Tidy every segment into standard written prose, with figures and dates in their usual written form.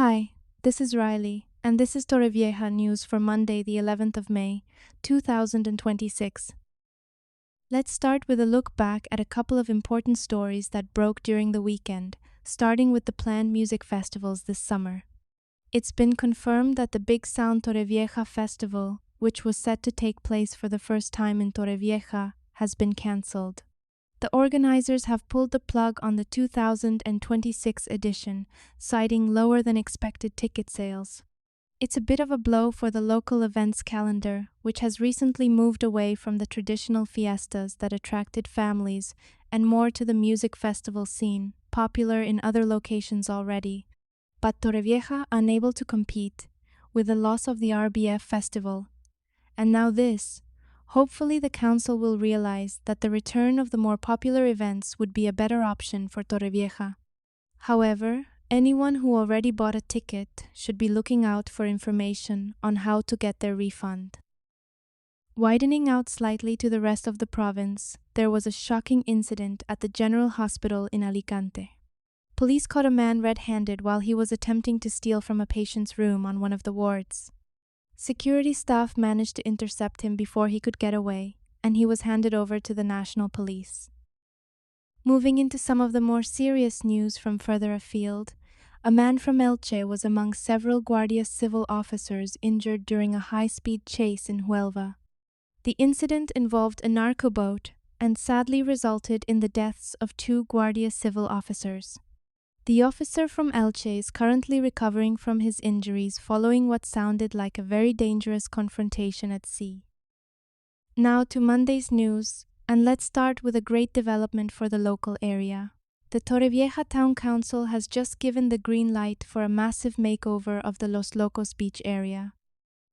Hi, this is Riley, and this is Torrevieja news for Monday, the 11th of May, 2026. Let's start with a look back at a couple of important stories that broke during the weekend, starting with the planned music festivals this summer. It's been confirmed that the BIGSOUND Torrevieja festival, which was set to take place for the first time in Torrevieja, has been cancelled. The organizers have pulled the plug on the 2026 edition, citing lower than expected ticket sales. It's a bit of a blow for the local events calendar, which has recently moved away from the traditional fiestas that attracted families and more to the music festival scene, popular in other locations already. But Torrevieja unable to compete, with the loss of the RBF festival. And now this. Hopefully the council will realize that the return of the more popular events would be a better option for Torrevieja. However, anyone who already bought a ticket should be looking out for information on how to get their refund. Widening out slightly to the rest of the province, there was a shocking incident at the General Hospital in Alicante. Police caught a man red-handed while he was attempting to steal from a patient's room on one of the wards. Security staff managed to intercept him before he could get away, and he was handed over to the national police. Moving into some of the more serious news from further afield, a man from Elche was among several Guardia Civil officers injured during a high-speed chase in Huelva. The incident involved a narco boat and sadly resulted in the deaths of 2 Guardia Civil officers. The officer from Elche is currently recovering from his injuries following what sounded like a very dangerous confrontation at sea. Now to Monday's news, and let's start with a great development for the local area. The Torrevieja Town Council has just given the green light for a massive makeover of the Los Locos beach area.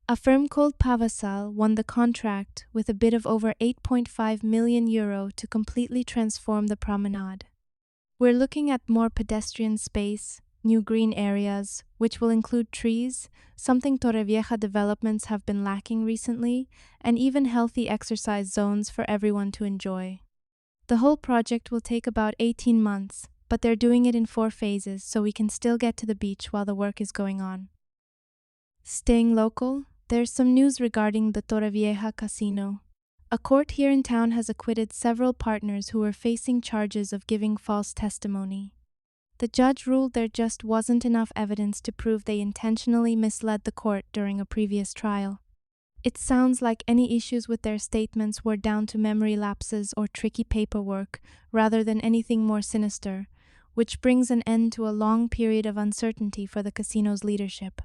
A firm called Pavasal won the contract with a bid of over €8.5 million to completely transform the promenade. We're looking at more pedestrian space, new green areas, which will include trees, something Torrevieja developments have been lacking recently, and even healthy exercise zones for everyone to enjoy. The whole project will take about 18 months, but they're doing it in 4 phases so we can still get to the beach while the work is going on. Staying local, there's some news regarding the Torrevieja casino. A court here in town has acquitted several partners who were facing charges of giving false testimony. The judge ruled there just wasn't enough evidence to prove they intentionally misled the court during a previous trial. It sounds like any issues with their statements were down to memory lapses or tricky paperwork rather than anything more sinister, which brings an end to a long period of uncertainty for the casino's leadership.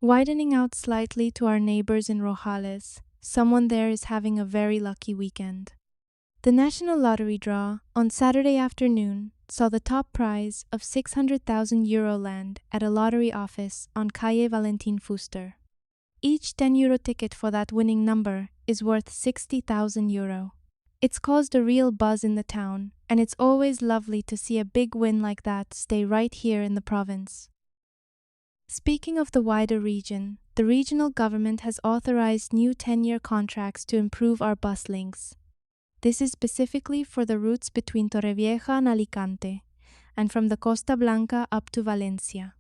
Widening out slightly to our neighbors in Rojales, someone there is having a very lucky weekend. The national lottery draw on Saturday afternoon saw the top prize of €600,000 land at a lottery office on Calle Valentin Fuster. Each €10 ticket for that winning number is worth €60,000. It's caused a real buzz in the town, and it's always lovely to see a big win like that stay right here in the province. Speaking of the wider region, the regional government has authorized new 10-year contracts to improve our bus links. This is specifically for the routes between Torrevieja and Alicante, and from the Costa Blanca up to Valencia.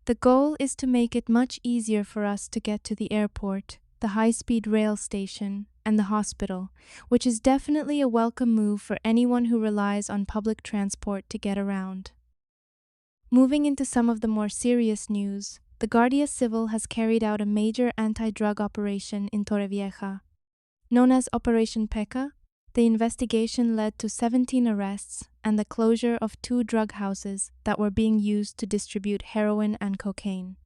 The goal is to make it much easier for us to get to the airport, the high-speed rail station, and the hospital, which is definitely a welcome move for anyone who relies on public transport to get around. Moving into some of the more serious news, the Guardia Civil has carried out a major anti-drug operation in Torrevieja. Known as Operation Peca, the investigation led to 17 arrests and the closure of 2 drug houses that were being used to distribute heroin and cocaine.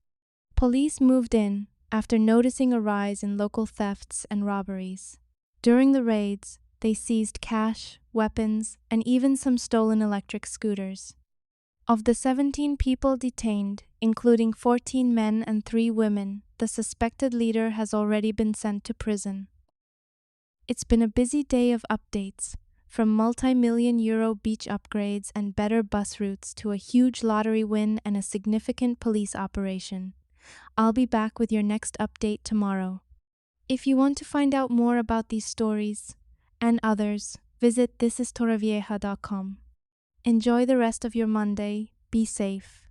Police moved in after noticing a rise in local thefts and robberies. During the raids, they seized cash, weapons, and even some stolen electric scooters. Of the 17 people detained, including 14 men and 3 women, the suspected leader has already been sent to prison. It's been a busy day of updates, from multi-million euro beach upgrades and better bus routes to a huge lottery win and a significant police operation. I'll be back with your next update tomorrow. If you want to find out more about these stories and others, visit thisistorrevieja.com. Enjoy the rest of your Monday. Be safe.